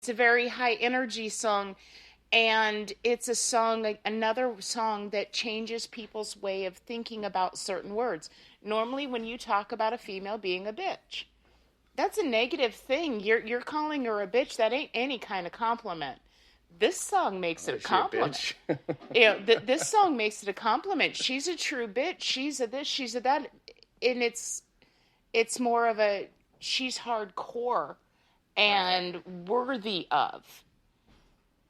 It's a very high energy song, and it's a song, like another song that changes people's way of thinking about certain words. Normally, when you talk about a female being a bitch, that's a negative thing. You're calling her a bitch. That ain't any kind of compliment. This song makes it a Is she a compliment. bitch? This song makes it a compliment. She's a true bitch. She's a this. She's a that. And it's more of a, she's hardcore and worthy of.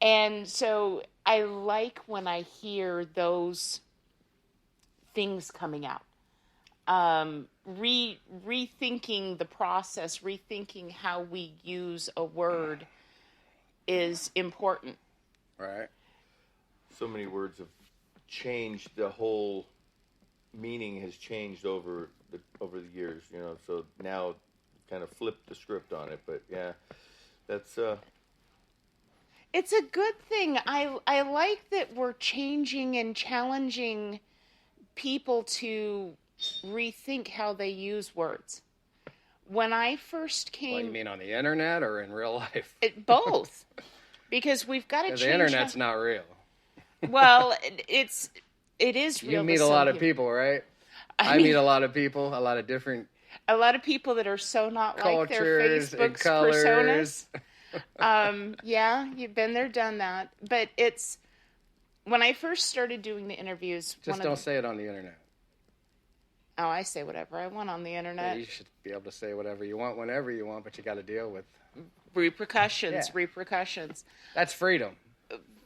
And so I like when I hear those things coming out. Rethinking the process, rethinking how we use a word is important. Right. So many words have changed. The whole meaning has changed over the years, you know. So now, kind of flipped the script on it. But yeah, that's It's a good thing. I like that we're changing and challenging people to rethink how they use words. When I first came... What, you mean on the internet or in real life? Both. Because we've got to change... The internet's not real. Well, it is real. You meet a lot of people, right? I mean, meet a lot of people, a lot of different... A lot of people that are so not like their Facebook's personas. Yeah, you've been there, done that. But it's... When I first started doing the interviews... Just don't say it on the internet. Oh, I say whatever I want on the internet. Yeah, you should be able to say whatever you want, whenever you want, but you got to deal with... Repercussions. That's freedom.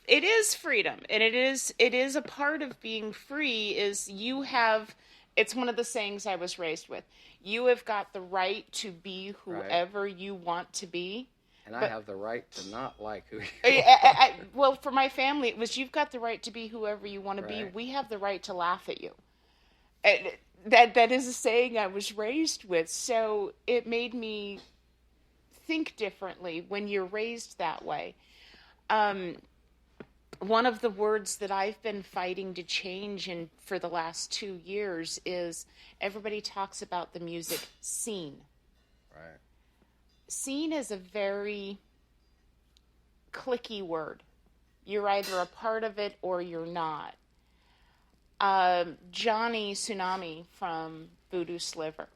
It is freedom, and it is a part of being free. Is you have, it's one of the sayings I was raised with. You have got the right to be whoever you want to be. And I have the right to not like who you are. Well, for my family, it was, you've got the right to be whoever you want to be. We have the right to laugh at you. That is a saying I was raised with. So it made me think differently when you're raised that way. One of the words that I've been fighting to change for the last 2 years is, everybody talks about the music scene. Right. Scene is a very clicky word. You're either a part of it or you're not. Johnny Tsunami from Voodoo Sliver.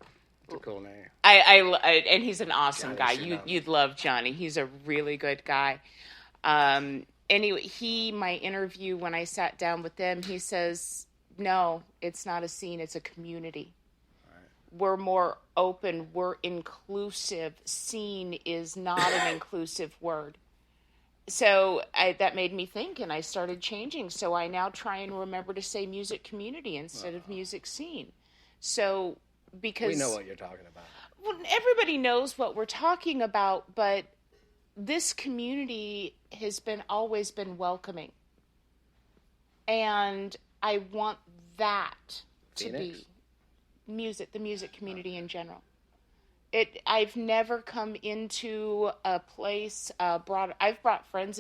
It's a cool name. And he's an awesome guy. Tsunami. You'd love Johnny. He's a really good guy. Anyway, my interview, when I sat down with them, he says, no, it's not a scene, it's a community. Right. We're more open, we're inclusive. Scene is not an inclusive word. So that made me think, and I started changing. So I now try and remember to say music community instead of music scene. So, because... We know what you're talking about. Well, everybody knows what we're talking about, but this community has always been welcoming. And I want that to be the music community in general. I've never come into a place, I've brought a friend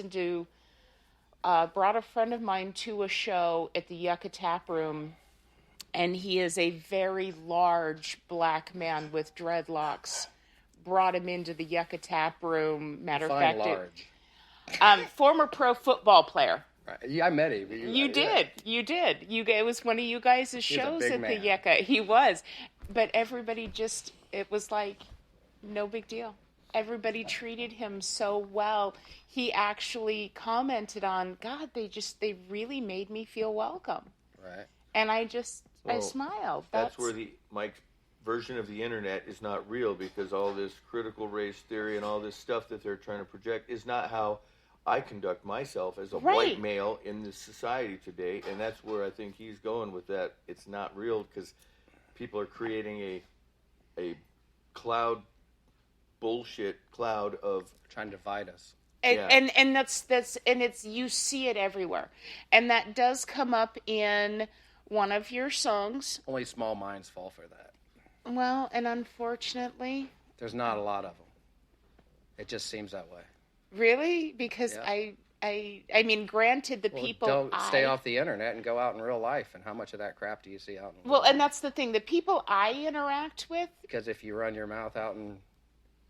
of mine to a show at the Yucca Tap Room, and he is a very large black man with dreadlocks. Brought him into the Yucca Tap Room. Matter of fact, former pro football player. Right. Yeah, I met him. You did. It was one of you guys' shows at the Yucca. He was, but everybody it was like no big deal. Everybody treated him so well. He actually commented on, God, they really made me feel welcome. Right. And I smiled. That's where Mike's version of the internet is not real, because all this critical race theory and all this stuff that they're trying to project is not how I conduct myself as a white male in this society today. And that's where I think he's going with that. It's not real because people are creating a bullshit cloud of trying to divide us. And that's you see it everywhere. And that does come up in one of your songs. Only small minds fall for that. Well, and unfortunately... There's not a lot of them. It just seems that way. Really? Because I mean, granted, people... Don't stay off the internet and go out in real life. And how much of that crap do you see out in Well, and that's the thing. The people I interact with... Because if you run your mouth out in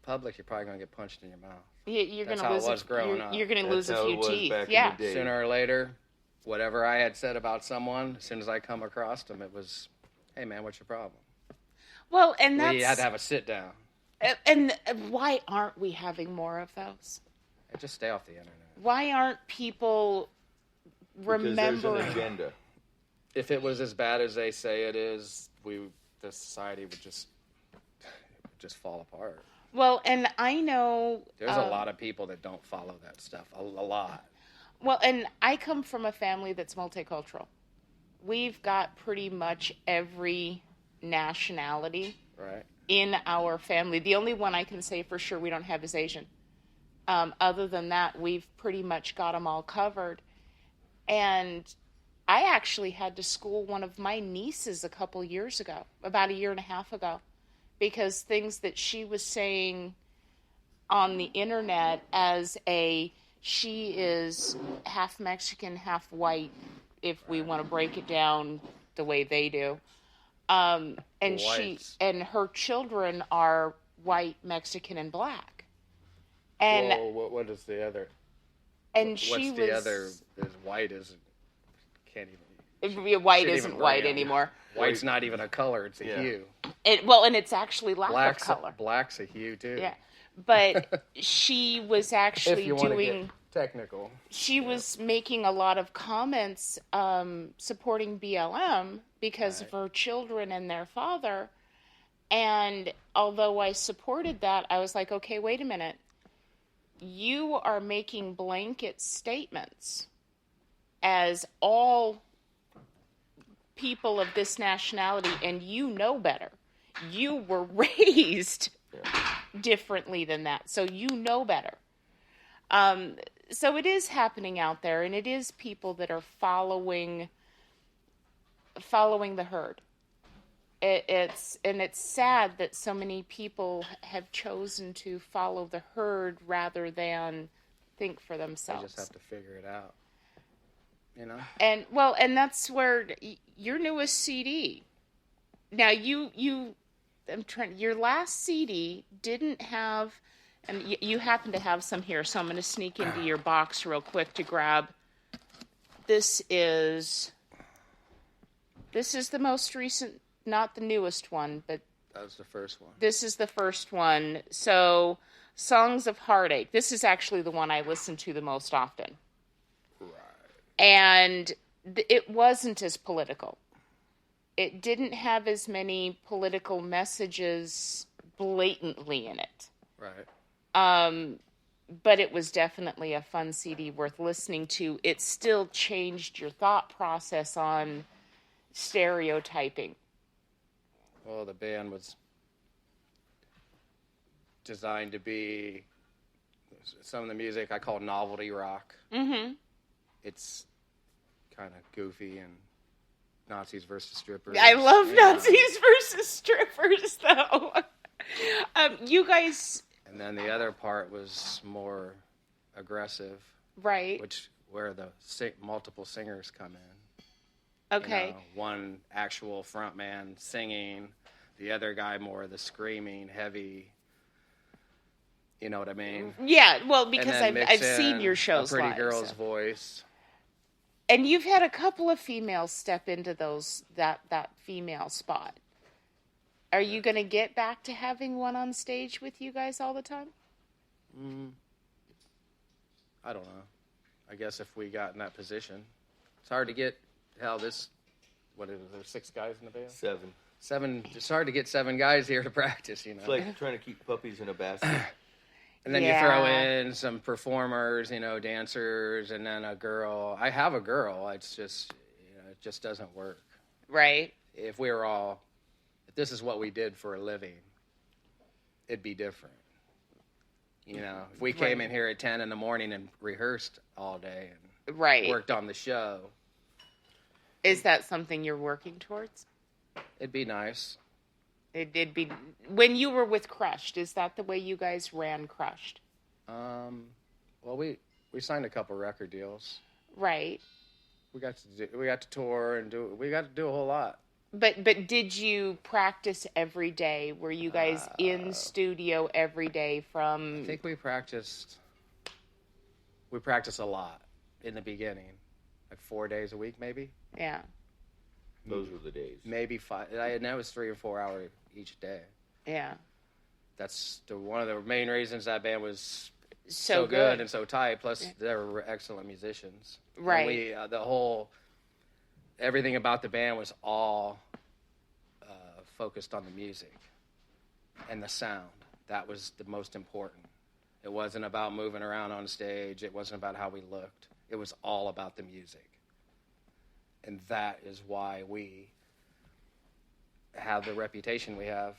public, you're probably going to get punched in your mouth. You're That's gonna how lose. it was growing up. You're gonna That's lose a how it few was teeth. back in Yeah. the day. Sooner or later, whatever I had said about someone, as soon as I come across them, it was, hey man, what's your problem? Well, and that's We had to have a sit down. and why aren't we having more of those? And just stay off the internet. Why aren't people Because there's remembering? an agenda. If it was as bad as they say it is, the society would just fall apart. Well, and I know There's a lot of people that don't follow that stuff. A lot. Well, and I come from a family that's multicultural. We've got pretty much every nationality Right. in our family. The only one I can say for sure we don't have is Asian. Other than that, we've pretty much got them all covered. And I actually had to school one of my nieces a couple years ago, about a year and a half ago, because things that she was saying on the internet she is half Mexican, half white, if we want to break it down the way they do. And Whites. her children are white, Mexican, and black. And Whoa, what is the other? and What's she the was other? Is white isn't? Can't even. white Shouldn't isn't even white bring it. anymore. White's not even a color; it's a Yeah. hue. And it's actually lack of color. Black's a hue too. Yeah, but she was actually If you want to doing. get technical, She was making a lot of comments supporting BLM because of her children and their father. And although I supported that, I was like, okay, wait a minute. You are making blanket statements as all people of this nationality, and you know better. You were raised differently than that, so you know better. So it is happening out there, and it is people that are following the herd. It's sad that so many people have chosen to follow the herd rather than think for they themselves. just have to figure it out. You know. And that's where your newest CD. Now your last CD didn't have. And you happen to have some here, so I'm going to sneak into your box real quick to grab. This is the most recent, not the newest one, but That was the first one. this is the first one. So, Songs of Heartache. This is actually the one I listen to the most often. Right. And it wasn't as political. It didn't have as many political messages blatantly in it. Right. But it was definitely a fun CD worth listening to. It still changed your thought process on stereotyping. Well, the band was designed to be some of the music I call novelty rock. Mm-hmm. It's kind of goofy and Nazis versus strippers. I love you know. Nazis versus strippers, though. You guys... And then the other part was more aggressive, Right. where the multiple singers come in. Okay. You know, one actual front man singing, the other guy more the screaming, heavy. You know what I mean? Yeah, well, And because then mix I've seen in your shows a pretty live. girl's So. voice. And you've had a couple of females step into that female spot. Are you going to get back to having one on stage with you guys all the time? I don't know. I guess if we got in that position. It's hard to get, what is it, there's 6 guys in the band? 7. It's hard to get 7 guys here to practice, you know. It's like trying to keep puppies in a basket. And then you throw in some performers, dancers, and then a girl. I have a girl. It's just, it just doesn't work. Right. If this is what we did for a living, it'd be different. If we came in here at 10 in the morning and rehearsed all day and worked on the show. Is that something you're working towards? It'd be nice. It'd be when you were with Crushed. Is that the way you guys ran Crushed? Well, we signed a couple record deals. Right. We got to tour and we got to do a whole lot. But did you practice every day? Were you guys in studio every day from... I think we practiced a lot in the beginning. Like 4 days a week, maybe? Yeah. Those were the days. Maybe 5. And that was 3 or 4 hours each day. Yeah. That's one of the main reasons that band was so good and so tight. Plus, they were excellent musicians. Right. And everything about the band was all focused on the music and the sound. That was the most important. It wasn't about moving around on stage. It wasn't about how we looked. It was all about the music. And that is why we have the reputation we have.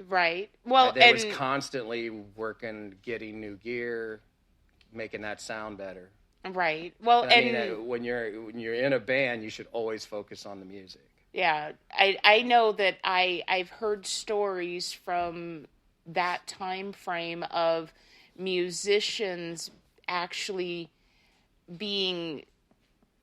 Right. Well, it was constantly working, getting new gear, making that sound better. Right. Well, I mean, when you're in a band, you should always focus on the music. Yeah, I know that I've heard stories from that time frame of musicians actually being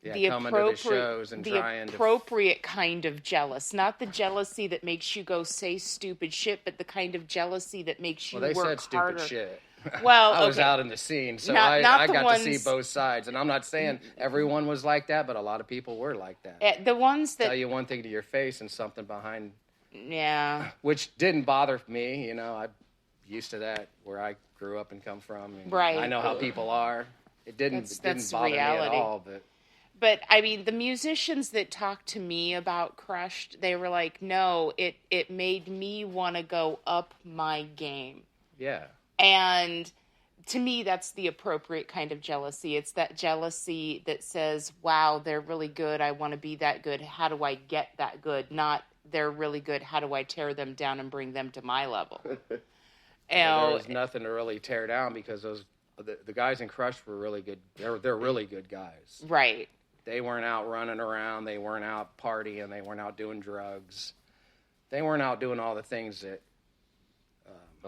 the appropriate kind of jealous, not the jealousy that makes you go say stupid shit, but the kind of jealousy that makes you work harder. They said stupid shit. Well, I was out in the scene, so I got to see both sides. And I'm not saying everyone was like that, but a lot of people were like that. The ones that tell you one thing to your face and something behind. Yeah. Which didn't bother me. You know, I'm used to that where I grew up and come from. And right. I know how people are. It didn't bother reality. Me at all. But I mean, the musicians that talked to me about Crushed, they were like, no, it made me want to go up my game. Yeah. And to me, that's the appropriate kind of jealousy. It's that jealousy that says, wow, they're really good. I want to be that good. How do I get that good? Not, they're really good. How do I tear them down and bring them to my level? There was nothing to really tear down because the guys in Crush were really good. They're really good guys. Right. They weren't out running around. They weren't out partying. They weren't out doing drugs. They weren't out doing all the things that...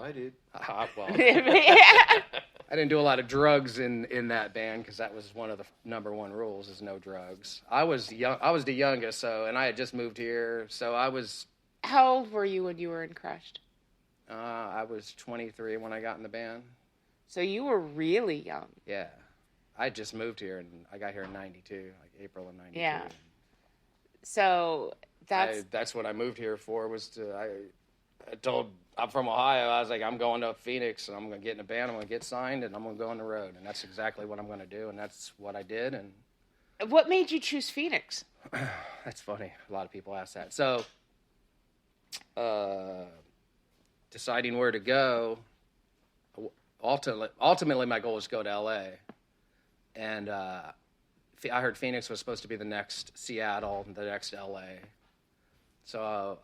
I did. Well, I didn't do a lot of drugs in that band because that was one of the number one rules is no drugs. I was young. I was the youngest, and I had just moved here, so I was... How old were you when you were in Crushed? I was 23 when I got in the band. So you were really young. Yeah. I just moved here, and I got here in 92, like April of 92. Yeah. So that's what I moved here for, was to... I told... I'm from Ohio. I was like, I'm going to Phoenix, and I'm going to get in a band. I'm going to get signed, and I'm going to go on the road. And that's exactly what I'm going to do, and that's what I did. And what made you choose Phoenix? That's funny. A lot of people ask that. So, deciding where to go, ultimately my goal was to go to L.A. And I heard Phoenix was supposed to be the next Seattle and the next L.A. So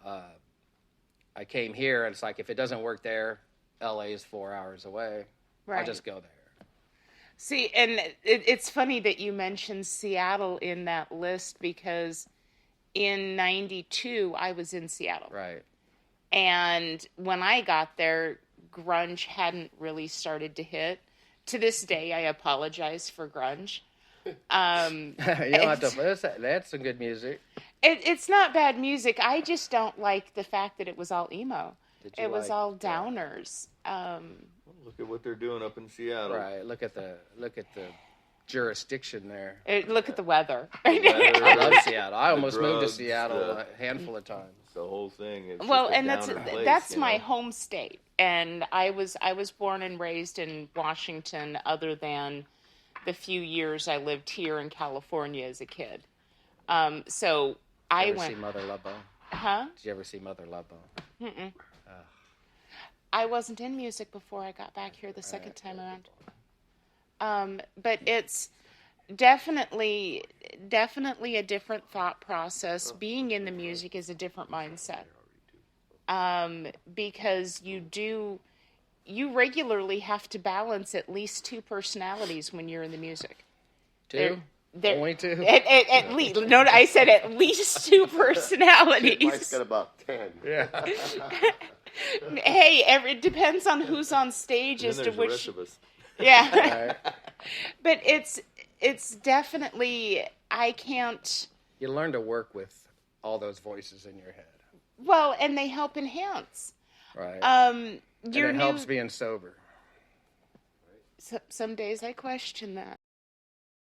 I came here, and it's like, if it doesn't work there, L.A. is 4 hours away. Right. I'll just go there. See, and it's funny that you mentioned Seattle in that list because in 92, I was in Seattle. Right. And when I got there, grunge hadn't really started to hit. To this day, I apologize for grunge. You don't have to. That's some good music. It's not bad music. I just don't like the fact that it was all emo. It was all downers. Look at what they're doing up in Seattle. Right. Look at the jurisdiction there. Look at the weather. I love Seattle. I almost moved to Seattle a handful of times. The whole thing is that's my home state, and I was born and raised in Washington. Other than the few years I lived here in California as a kid, so I went. Did you ever see Mother Love Bone? Huh? Did you ever see Mother Love Bone? Mm-mm. I wasn't in music before I got back here the second time around. But it's definitely a different thought process. Being in the music is a different mindset. Because you regularly have to balance at least two personalities when you're in the music. Two? Only two? At least. No, I said at least two personalities. Mike's got about 10. Yeah. Hey, it depends on who's on stage as to which. The rest of us. Yeah. Right. But it's definitely, I can't. You learn to work with all those voices in your head. Well, and they help enhance. Right. And it helps being sober. Some days I question that.